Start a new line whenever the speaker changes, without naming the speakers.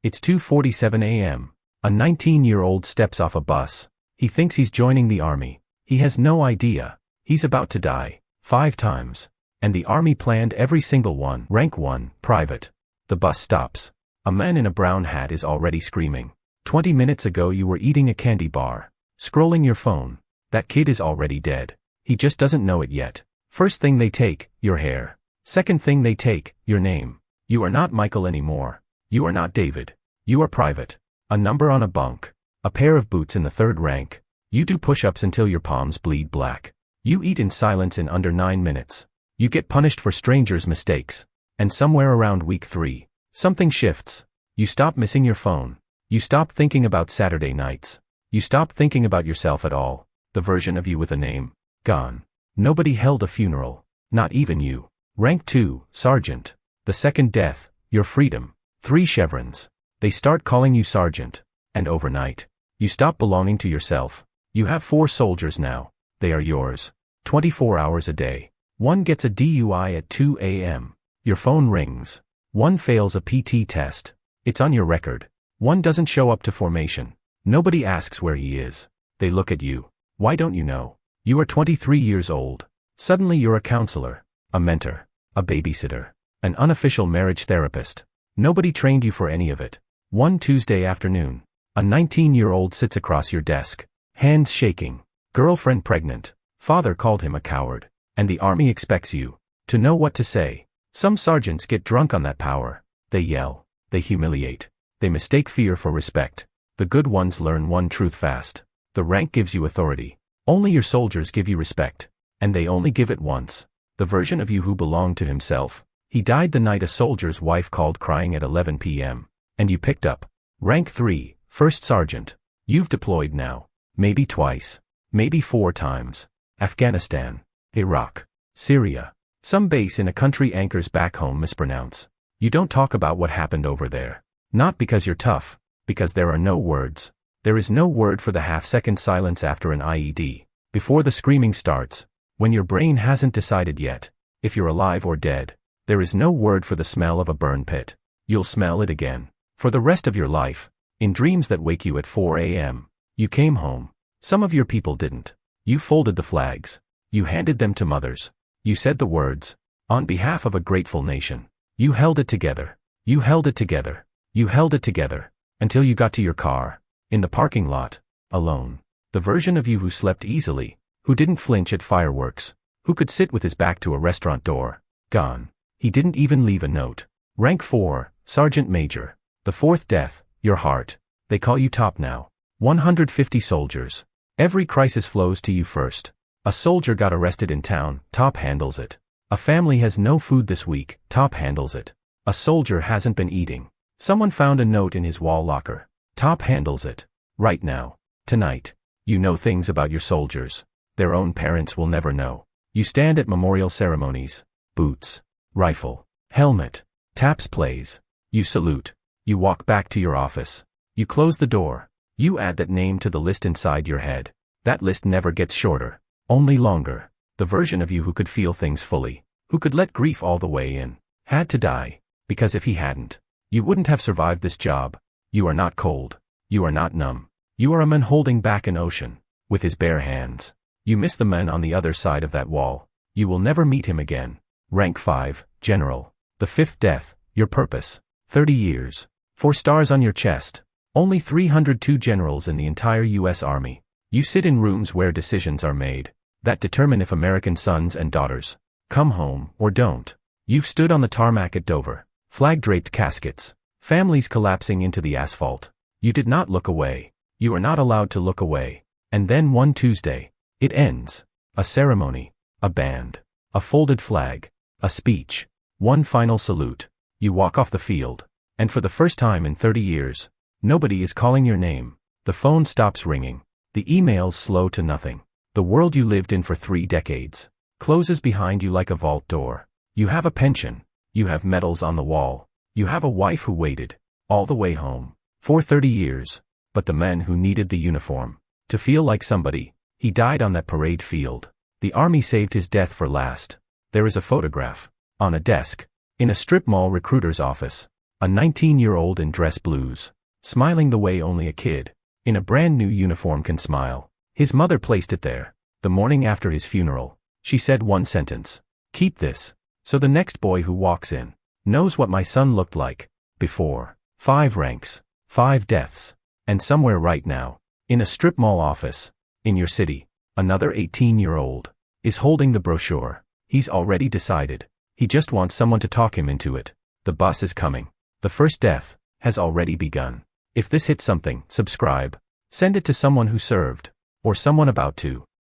It's 2:47 a.m. A 19-year-old steps off a bus. He thinks he's joining the army. He has no idea. He's about to die. 5 times. And the army planned every single one. Rank 1, private. The bus stops. A man in a brown hat is already screaming. 20 minutes ago you were eating a candy bar. Scrolling your phone. That kid is already dead. He just doesn't know it yet. First thing they take, your hair. Second thing they take, your name. You are not Michael anymore. You are not David. You are private. A number on a bunk. A pair of boots in the 3rd rank. You do push-ups until your palms bleed black. You eat in silence in under 9 minutes. You get punished for strangers' mistakes. And somewhere around week 3, something shifts. You stop missing your phone. You stop thinking about Saturday nights. You stop thinking about yourself at all. The version of you with a name. Gone. Nobody held a funeral. Not even you. Rank 2, sergeant. The second death, your freedom. 3 chevrons. They start calling you sergeant. And overnight, you stop belonging to yourself. You have 4 soldiers now. They are yours. 24 hours a day. One gets a DUI at 2 a.m. Your phone rings. One fails a PT test. It's on your record. One doesn't show up to formation. Nobody asks where he is. They look at you. Why don't you know? You are 23 years old. Suddenly you're a counselor, a mentor, a babysitter, an unofficial marriage therapist. Nobody trained you for any of it. One Tuesday afternoon, a 19-year-old sits across your desk, hands shaking, girlfriend pregnant. Father called him a coward, and the army expects you to know what to say. Some sergeants get drunk on that power. They yell, they humiliate, they mistake fear for respect. The good ones learn one truth fast. The rank gives you authority. Only your soldiers give you respect, and they only give it once. The version of you who belonged to himself. He died the night a soldier's wife called crying at 11 p.m. And you picked up. Rank 3, first sergeant. You've deployed now. Maybe twice. Maybe 4 times. Afghanistan. Iraq. Syria. Some base in a country anchors back home mispronounce. You don't talk about what happened over there. Not because you're tough, because there are no words. There is no word for the half-second silence after an IED. Before the screaming starts. When your brain hasn't decided yet if you're alive or dead. There is no word for the smell of a burn pit. You'll smell it again. For the rest of your life. In dreams that wake you at 4 a.m. You came home. Some of your people didn't. You folded the flags. You handed them to mothers. You said the words. On behalf of a grateful nation. You held it together. You held it together. You held it together. Until you got to your car. In the parking lot. Alone. The version of you who slept easily. Who didn't flinch at fireworks. Who could sit with his back to a restaurant door. Gone. He didn't even leave a note. Rank 4, Sergeant Major. The 4th death, your heart. They call you top now. 150 soldiers. Every crisis flows to you first. A soldier got arrested in town, top handles it. A family has no food this week, top handles it. A soldier hasn't been eating. Someone found a note in his wall locker. Top handles it. Right now. Tonight. You know things about your soldiers. Their own parents will never know. You stand at memorial ceremonies. Boots. Rifle. Helmet. Taps plays. You salute. You walk back to your office. You close the door. You add that name to the list inside your head. That list never gets shorter. Only longer. The version of you who could feel things fully. Who could let grief all the way in. Had to die. Because if he hadn't, you wouldn't have survived this job. You are not cold. You are not numb. You are a man holding back an ocean. With his bare hands. You miss the man on the other side of that wall. You will never meet him again. Rank 5, General. The 5th death, your purpose. 30 years. 4 stars on your chest. Only 302 generals in the entire U.S. Army. You sit in rooms where decisions are made. That determine if American sons and daughters come home or don't. You've stood on the tarmac at Dover. Flag-draped caskets. Families collapsing into the asphalt. You did not look away. You are not allowed to look away. And then one Tuesday. It ends. A ceremony. A band. A folded flag. A speech. One final salute. You walk off the field. And for the first time in 30 years, nobody is calling your name. The phone stops ringing. The emails slow to nothing. The world you lived in for 3 decades closes behind you like a vault door. You have a pension. You have medals on the wall. You have a wife who waited all the way home for 30 years. But the man who needed the uniform to feel like somebody, he died on that parade field. The army saved his death for last. There is a photograph on a desk in a strip mall recruiter's office. A 19-year-old in dress blues, smiling the way only a kid in a brand new uniform can smile. His mother placed it there. The morning after his funeral, she said one sentence: "Keep this, so the next boy who walks in knows what my son looked like before." 5 ranks, 5 deaths, and somewhere right now, in a strip mall office, in your city, another 18-year-old is holding the brochure. He's already decided. He just wants someone to talk him into it. The bus is coming. The first death has already begun. If this hits something, subscribe. Send it to someone who served, or someone about to.